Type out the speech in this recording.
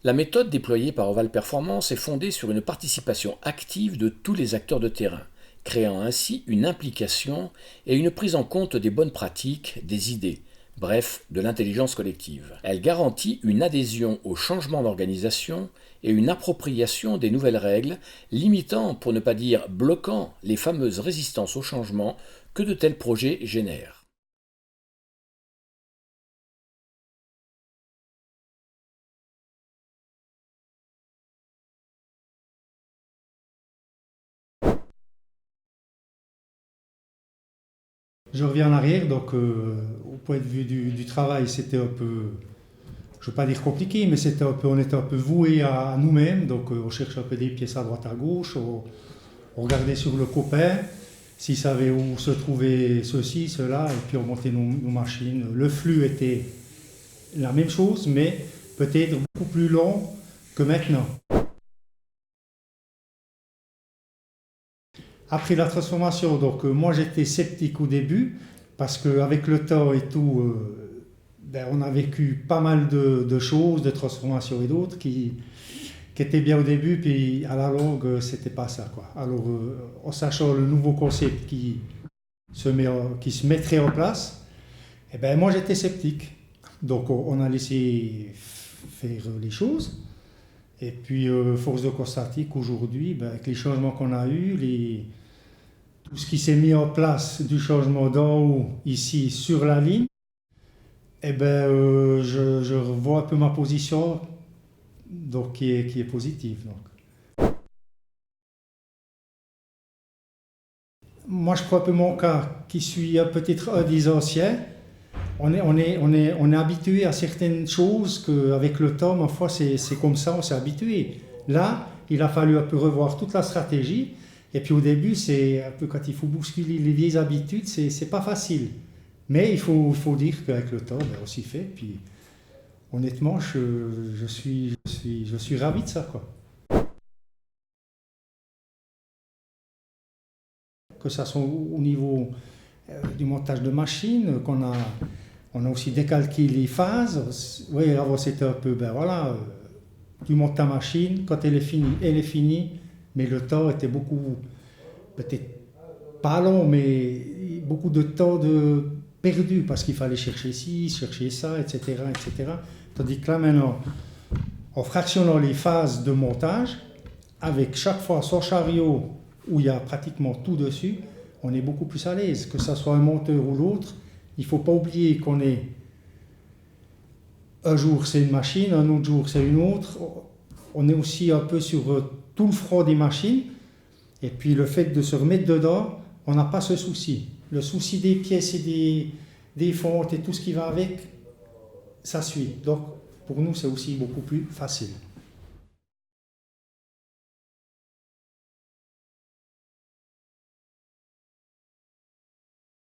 La méthode déployée par Oval Performance est fondée sur une participation active de tous les acteurs de terrain, créant ainsi une implication et une prise en compte des bonnes pratiques, des idées, bref, de l'intelligence collective. Elle garantit une adhésion au changement d'organisation et une appropriation des nouvelles règles, limitant, pour ne pas dire bloquant, les fameuses résistances au changement que de tels projets génèrent. Je reviens en arrière, donc au point de vue du travail, c'était un peu, je ne veux pas dire compliqué, mais on était un peu voué à nous-mêmes, donc on cherchait un peu des pièces à droite à gauche, on regardait sur le copain, s'il savait où se trouvait ceci, cela, et puis on montait nos machines. Le flux était la même chose, mais peut-être beaucoup plus long que maintenant. Après la transformation, donc moi j'étais sceptique au début parce qu'avec le temps et tout, on a vécu pas mal de choses, de transformations et d'autres qui étaient bien au début, puis à la longue c'était pas ça quoi. Alors en sachant le nouveau concept qui se mettrait en place, moi j'étais sceptique. Donc on a laissé faire les choses. Et puis, force de constater qu'aujourd'hui, avec les changements qu'on a eus, tout ce qui s'est mis en place du changement d'en haut, ici, sur la ligne, je revois un peu ma position donc, qui est positive. Donc. Moi, je prends un peu mon cas, qui suis peut-être un des anciens. On est habitué à certaines choses qu'avec le temps, ma foi, c'est comme ça, on s'est habitué. Là, il a fallu un peu revoir toute la stratégie. Et puis au début, c'est un peu quand il faut bousculer les vieilles habitudes, c'est pas facile. Mais il faut dire qu'avec le temps, on s'y fait. Puis honnêtement, je suis ravi de ça, quoi. Que ça soit au niveau du montage de machines, on a aussi décalqué les phases. Oui, avant c'était un peu, tu montes ta machine, quand elle est finie, mais le temps était beaucoup, peut-être pas long, mais beaucoup de temps perdu parce qu'il fallait chercher ci, chercher ça, etc., etc. Tandis que là maintenant, en fractionnant les phases de montage, avec chaque fois son chariot où il y a pratiquement tout dessus, on est beaucoup plus à l'aise, que ce soit un monteur ou l'autre. Il ne faut pas oublier qu'on est, un jour c'est une machine, un autre jour c'est une autre. On est aussi un peu sur tout le front des machines. Et puis le fait de se remettre dedans, on n'a pas ce souci. Le souci des pièces et des fontes et tout ce qui va avec, ça suit. Donc pour nous c'est aussi beaucoup plus facile.